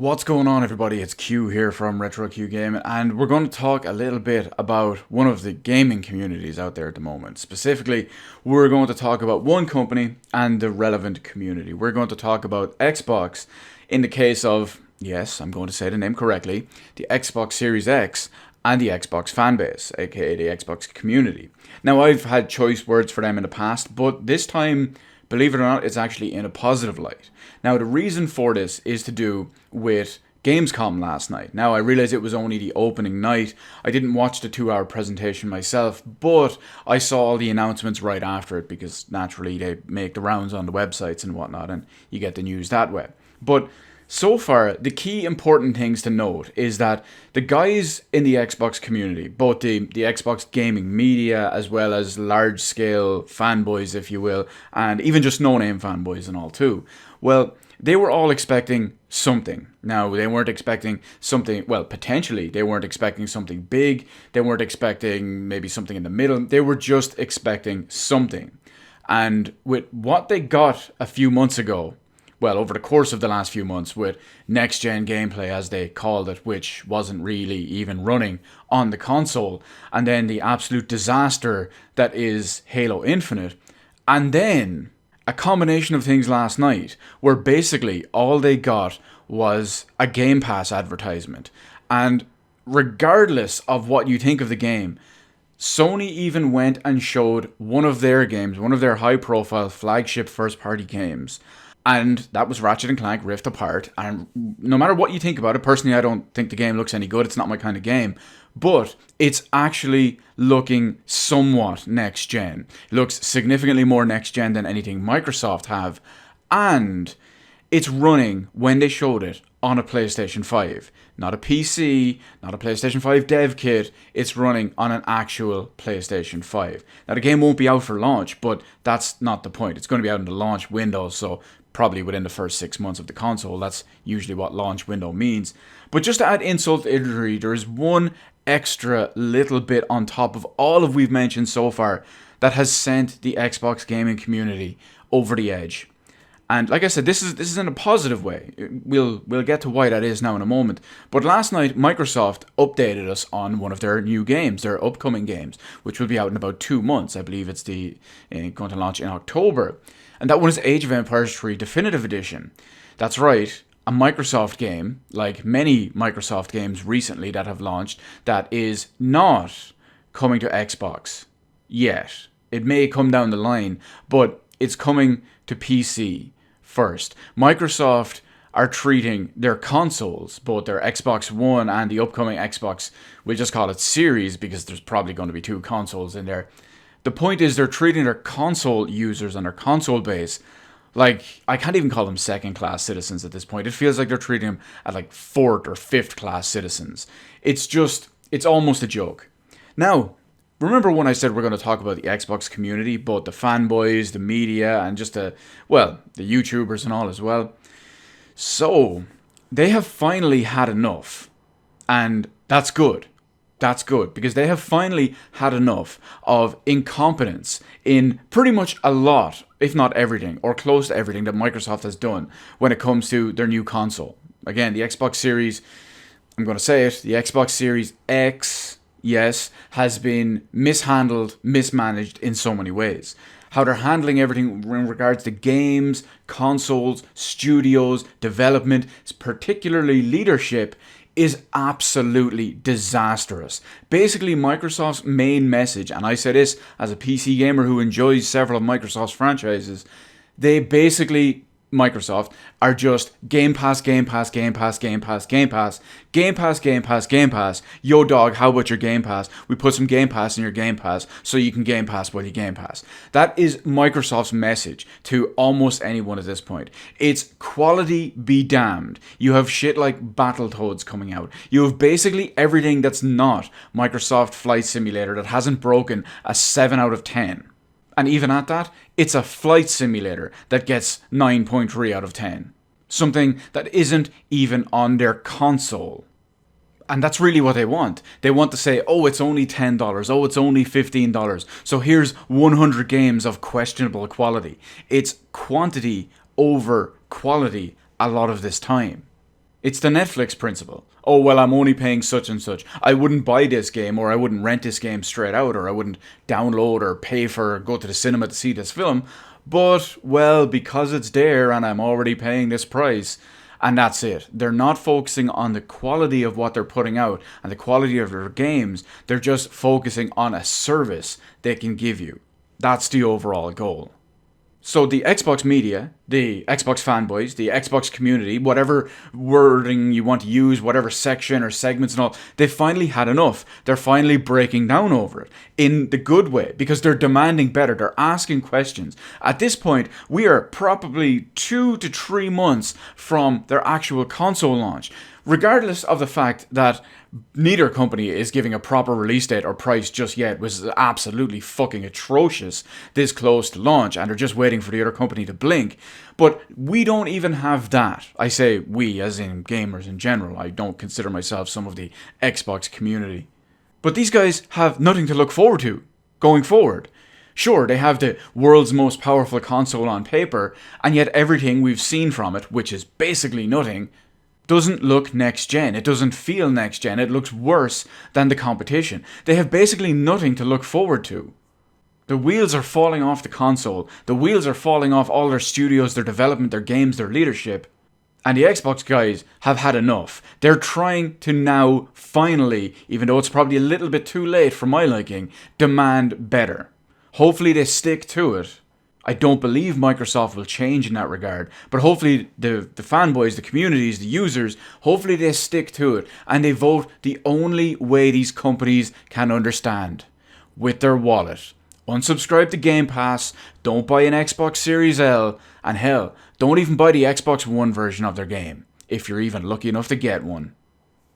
What's going on, everybody? It's Q here from Retro Q Gaming, and we're going to talk a little bit about one of the gaming communities out there at the moment. Specifically, we're going to talk about one company and the relevant community. We're going to talk about Xbox in the case of, yes, I'm going to say the name correctly, the Xbox Series X and the Xbox fanbase, aka the Xbox community. Now, I've had choice words for them in the past, but this time, believe it or not, it's actually in a positive light. Now, the reason for this is to do with Gamescom last night. Now, I realize it was only the opening night. I didn't watch the 2-hour presentation myself, but I saw all the announcements right after it because naturally they make the rounds on the websites and whatnot, and you get the news that way. But so far, the key important things to note is that the guys in the Xbox community, both the Xbox gaming media as well as large-scale fanboys, if you will, and even just no-name fanboys and all too, well, they were all expecting something. Now, they weren't expecting something, well, potentially, they weren't expecting something big, they weren't expecting maybe something in the middle, they were just expecting something. And with what they got a few months ago, well, over the course of the last few months with next-gen gameplay, as they called it, which wasn't really even running on the console, and then the absolute disaster that is Halo Infinite, and then a combination of things last night where basically all they got was a Game Pass advertisement. And regardless of what you think of the game, Sony even went and showed one of their games, one of their high-profile flagship first-party games, and that was Ratchet & Clank Rift Apart. And no matter what you think about it, personally, I don't think the game looks any good. It's not my kind of game. But it's actually looking somewhat next-gen. It looks significantly more next-gen than anything Microsoft have. And it's running, when they showed it, on a PlayStation 5. Not a PC, not a PlayStation 5 dev kit. It's running on an actual PlayStation 5. Now, the game won't be out for launch, but that's not the point. It's going to be out in the launch window, so probably within the first 6 months of the console. That's usually what launch window means. But just to add insult to injury, there's one extra little bit on top of all of we've mentioned so far that has sent the Xbox gaming community over the edge. And like I said, this is in a positive way. We'll get to why that is now in a moment. But last night, Microsoft updated us on one of their new games, their upcoming games, which will be out in about 2 months. I believe it's going to launch in October. And that one is Age of Empires 3 Definitive Edition. That's right, a Microsoft game, like many Microsoft games recently that have launched, that is not coming to Xbox yet. It may come down the line, but it's coming to PC first. Microsoft are treating their consoles, both their Xbox One and the upcoming Xbox, we'll just call it Series because there's probably going to be 2 consoles in there. The point is they're treating their console users and their console base like, I can't even call them second-class citizens at this point. It feels like they're treating them as like 4th or 5th-class citizens. It's almost a joke. Now, remember when I said we're going to talk about the Xbox community, both the fanboys, the media, and just the YouTubers and all as well? So, they have finally had enough. And that's good. That's good, because they have finally had enough of incompetence in pretty much a lot, if not everything, or close to everything that Microsoft has done when it comes to their new console. Again, the Xbox Series, I'm going to say it, the Xbox Series X, yes, has been mishandled, mismanaged in so many ways. How they're handling everything in regards to games, consoles, studios, development, particularly leadership, is absolutely disastrous. Basically, Microsoft's main message, and I say this as a PC gamer who enjoys several of Microsoft's franchises, they basically, Microsoft, are just Game Pass, Game Pass, Game Pass, Game Pass, Game Pass, Game Pass, Game Pass, Game Pass. Yo, dog, how about your Game Pass? We put some Game Pass in your Game Pass so you can Game Pass while you Game Pass. That is Microsoft's message to almost anyone at this point. It's quality be damned. You have shit like Battletoads coming out. You have basically everything that's not Microsoft Flight Simulator that hasn't broken a 7 out of 10. And even at that, it's a flight simulator that gets 9.3 out of 10. Something that isn't even on their console. And that's really what they want. They want to say, oh, it's only $10. Oh, it's only $15. So here's 100 games of questionable quality. It's quantity over quality a lot of this time. It's the Netflix principle. Oh, well, I'm only paying such and such. I wouldn't buy this game, or I wouldn't rent this game straight out, or I wouldn't download or pay for go to the cinema to see this film. But, well, because it's there and I'm already paying this price, and that's it. They're not focusing on the quality of what they're putting out and the quality of their games. They're just focusing on a service they can give you. That's the overall goal. So the Xbox media, the Xbox fanboys, the Xbox community, whatever wording you want to use, whatever section or segments and all, they've finally had enough. They're finally breaking down over it in the good way because they're demanding better. They're asking questions. At this point, we are probably 2 to 3 months from their actual console launch. Regardless of the fact that neither company is giving a proper release date or price just yet, was absolutely fucking atrocious this close to launch, and they're just waiting for the other company to blink. But we don't even have that. I say we, as in gamers in general. I don't consider myself some of the Xbox community. But these guys have nothing to look forward to going forward. Sure, they have the world's most powerful console on paper, and yet everything we've seen from it, which is basically nothing, doesn't look next gen. It doesn't feel next gen. It looks worse than the competition. They have basically nothing to look forward to. The wheels are falling off the console. The wheels are falling off all their studios, their development, their games, their leadership. And the Xbox guys have had enough. They're trying to now finally, even though it's probably a little bit too late for my liking, demand better. Hopefully they stick to it. I don't believe Microsoft will change in that regard, but hopefully the fanboys, the communities, the users, hopefully they stick to it and they vote the only way these companies can understand, with their wallet. Unsubscribe to Game Pass, don't buy an Xbox Series L, and hell, don't even buy the Xbox One version of their game, if you're even lucky enough to get one.